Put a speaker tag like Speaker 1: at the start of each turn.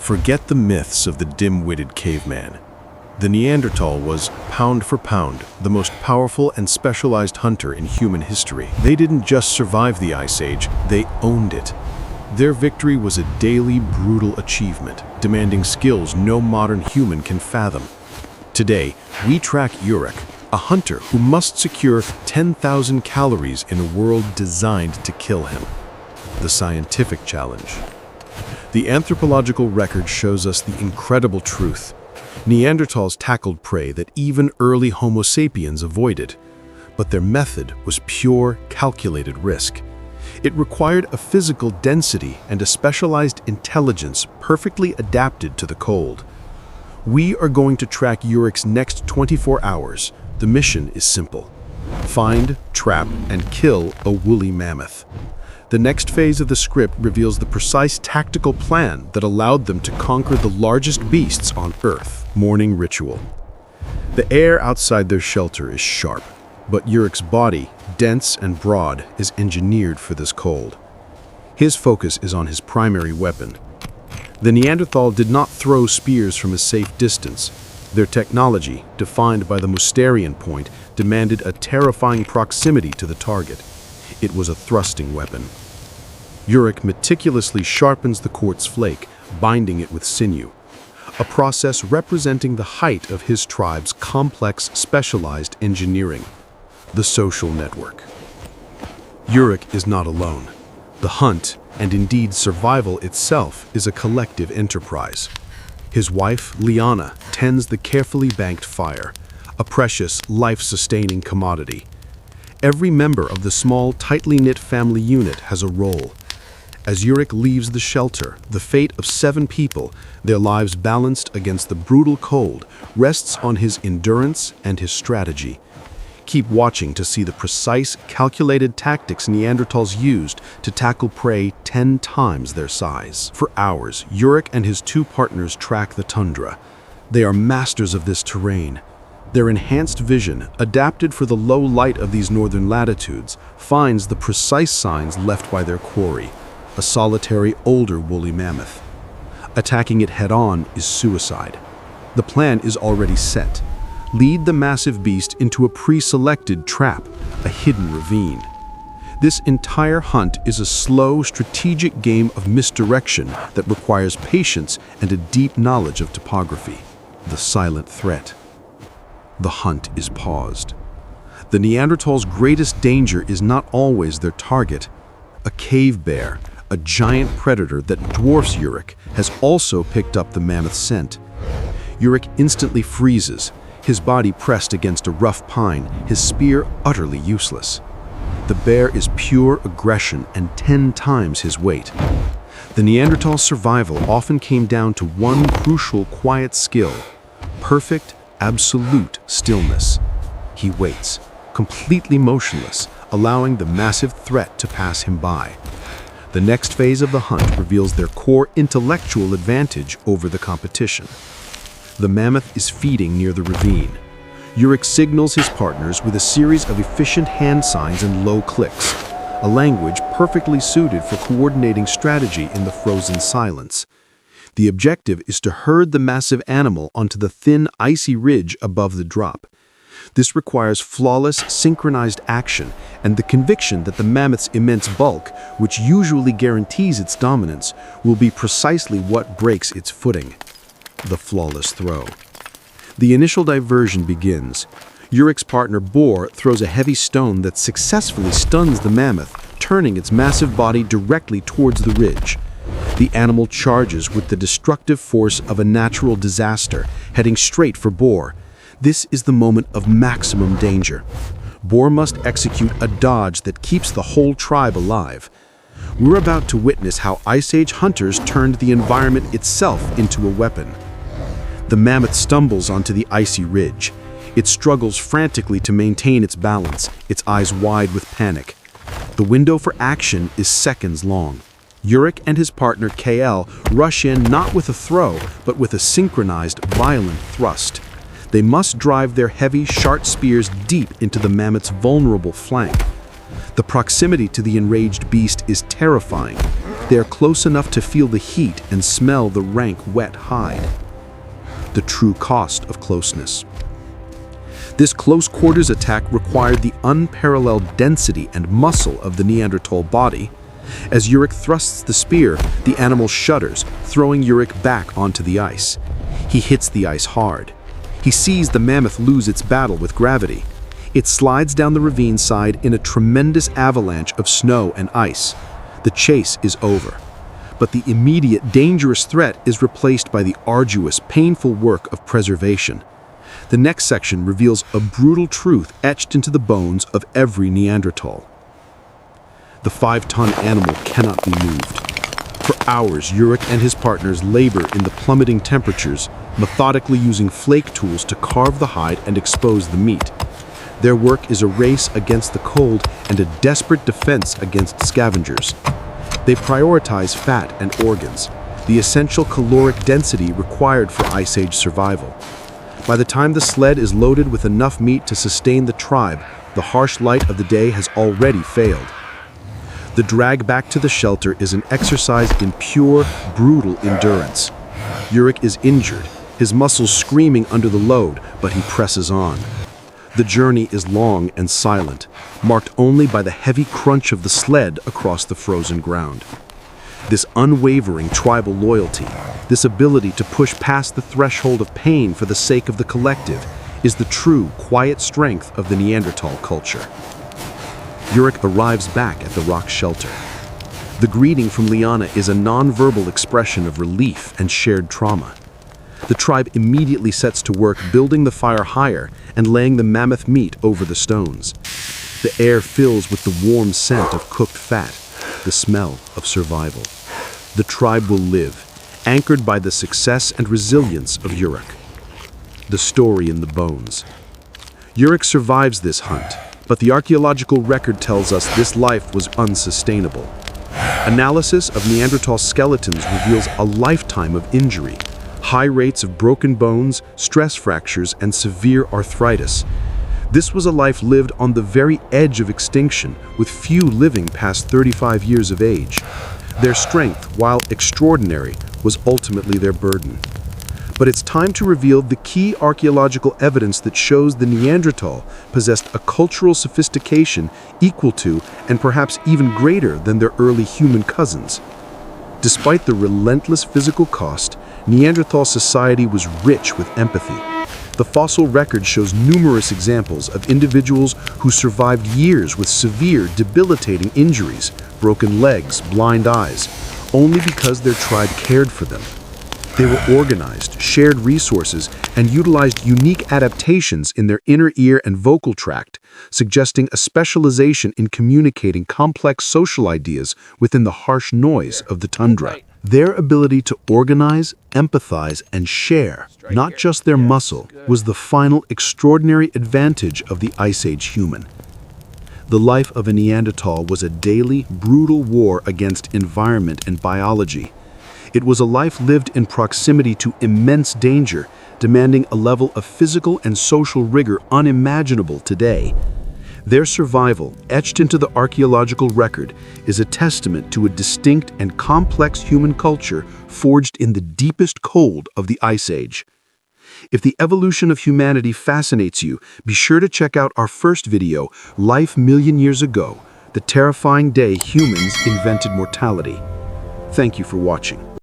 Speaker 1: Forget the myths of the dim-witted caveman. The Neanderthal was, pound for pound, the most powerful and specialized hunter in human history. They didn't just survive the Ice Age, they owned it. Their victory was a daily, brutal achievement, demanding skills no modern human can fathom. Today, we track Uruk, a hunter who must secure 10,000 calories in a world designed to kill him. The scientific challenge. The anthropological record shows us the incredible truth. Neanderthals tackled prey that even early Homo Sapiens avoided, but their method was pure, calculated risk. It required a physical density and a specialized intelligence perfectly adapted to the cold. We are going to track Uruk's next 24 hours. The mission is simple: find, trap, and kill a woolly mammoth. The next phase of the script reveals the precise tactical plan that allowed them to conquer the largest beasts on Earth. Morning ritual. The air outside their shelter is sharp, but Uruk's body, dense and broad, is engineered for this cold. His focus is on his primary weapon. The Neanderthal did not throw spears from a safe distance. Their technology, defined by the Mousterian point, demanded a terrifying proximity to the target. It was a thrusting weapon. Uruk meticulously sharpens the quartz flake, binding it with sinew, a process representing the height of his tribe's complex, specialized engineering. The social network. Uruk is not alone. The hunt, and indeed survival itself, is a collective enterprise. His wife, Liana, tends the carefully banked fire, a precious, life-sustaining commodity. Every member of the small, tightly knit family unit has a role. As Uruk leaves the shelter, the fate of 7 people, their lives balanced against the brutal cold, rests on his endurance and his strategy. Keep watching to see the precise, calculated tactics Neanderthals used to tackle prey 10 times their size. For hours, Uruk and his 2 partners track the tundra. They are masters of this terrain. Their enhanced vision, adapted for the low light of these northern latitudes, finds the precise signs left by their quarry, a solitary older woolly mammoth. Attacking it head-on is suicide. The plan is already set. Lead the massive beast into a pre-selected trap, a hidden ravine. This entire hunt is a slow, strategic game of misdirection that requires patience and a deep knowledge of topography. The silent threat. The hunt is paused. The Neanderthal's greatest danger is not always their target. A cave bear, a giant predator that dwarfs Uruk, has also picked up the mammoth scent. Uruk instantly freezes, his body pressed against a rough pine, his spear utterly useless. The bear is pure aggression and 10 times his weight. The Neanderthal's survival often came down to one crucial quiet skill: perfect, absolute stillness. He waits, completely motionless, allowing the massive threat to pass him by. The next phase of the hunt reveals their core intellectual advantage over the competition. The mammoth is feeding near the ravine. Uruk signals his partners with a series of efficient hand signs and low clicks, a language perfectly suited for coordinating strategy in the frozen silence. The objective is to herd the massive animal onto the thin, icy ridge above the drop. This requires flawless, synchronized action and the conviction that the mammoth's immense bulk, which usually guarantees its dominance, will be precisely what breaks its footing. The flawless throw. The initial diversion begins. Uruk's partner Boar throws a heavy stone that successfully stuns the mammoth, turning its massive body directly towards the ridge. The animal charges with the destructive force of a natural disaster, heading straight for Boar. This is the moment of maximum danger. Boar must execute a dodge that keeps the whole tribe alive. We're about to witness how Ice Age hunters turned the environment itself into a weapon. The mammoth stumbles onto the icy ridge. It struggles frantically to maintain its balance, its eyes wide with panic. The window for action is seconds long. Uruk and his partner KL rush in not with a throw, but with a synchronized, violent thrust. They must drive their heavy, sharp spears deep into the mammoth's vulnerable flank. The proximity to the enraged beast is terrifying.
Speaker 2: They are close enough to feel the heat and smell the rank, wet hide. The true cost of closeness. This close-quarters attack required the unparalleled density and muscle of the Neanderthal body. As Urich thrusts the spear, the animal shudders, throwing Urich back onto the ice. He hits the ice hard. He sees the mammoth lose its battle with gravity. It slides down the ravine side in a tremendous avalanche of snow and ice. The chase is over. But the immediate, dangerous threat is replaced by the arduous, painful work of preservation. The next section reveals a brutal truth etched into the bones of every Neanderthal. The 5-ton animal cannot be moved. For hours, Urich and his partners labor in the plummeting temperatures, methodically using flake tools to carve the hide and expose the meat. Their work is a race against the cold and a desperate defense against scavengers. They prioritize fat and organs, the essential caloric density required for Ice Age survival. By the time the sled is loaded with enough meat to sustain the tribe, the harsh light of the day has already failed. The drag back to the shelter is an exercise in pure, brutal endurance. Urich is injured, his muscles screaming under the load, but he presses on. The journey is long and silent, marked only by the heavy crunch of the sled across the frozen ground. This unwavering tribal loyalty, this ability to push past the threshold of pain for the sake of the collective, is the true, quiet strength of the Neanderthal culture. Urich arrives back at the rock shelter. The greeting from Liana is a non-verbal expression of relief and shared trauma. The tribe immediately sets to work building the fire higher and laying the mammoth meat over the stones. The air fills with the warm scent of cooked fat, the smell of survival. The tribe will live, anchored by the success and resilience of Urich. The story in the bones. Urich survives this hunt, but the archaeological record tells us this life was unsustainable. Analysis of Neanderthal skeletons reveals a lifetime of injury, high rates of broken bones, stress fractures, and severe arthritis. This was a life lived on the very edge of extinction, with few living past 35 years of age. Their strength, while extraordinary, was ultimately their burden. But it's time to reveal the key archaeological evidence that shows the Neanderthal possessed a cultural sophistication equal to, and perhaps even greater than, their early human cousins. Despite the relentless physical cost, Neanderthal society was rich with empathy. The fossil record shows numerous examples of individuals who survived years with severe, debilitating injuries, broken legs, blind eyes, only because their tribe cared for them. They were organized, shared resources, and utilized unique adaptations in their inner ear and vocal tract, suggesting a specialization in communicating complex social ideas within the harsh noise of the tundra. Their ability to organize, empathize, and share, not just their muscle, was the final extraordinary advantage of the Ice Age human. The life of a Neanderthal was a daily, brutal war against environment and biology. It was a life lived in proximity to immense danger, demanding a level of physical and social rigor unimaginable today. Their survival, etched into the archaeological record, is a testament to a distinct and complex human culture forged in the deepest cold of the Ice Age. If the evolution of humanity fascinates you, be sure to check out our first video, Life Million Years Ago, the terrifying day humans invented mortality. Thank you for watching.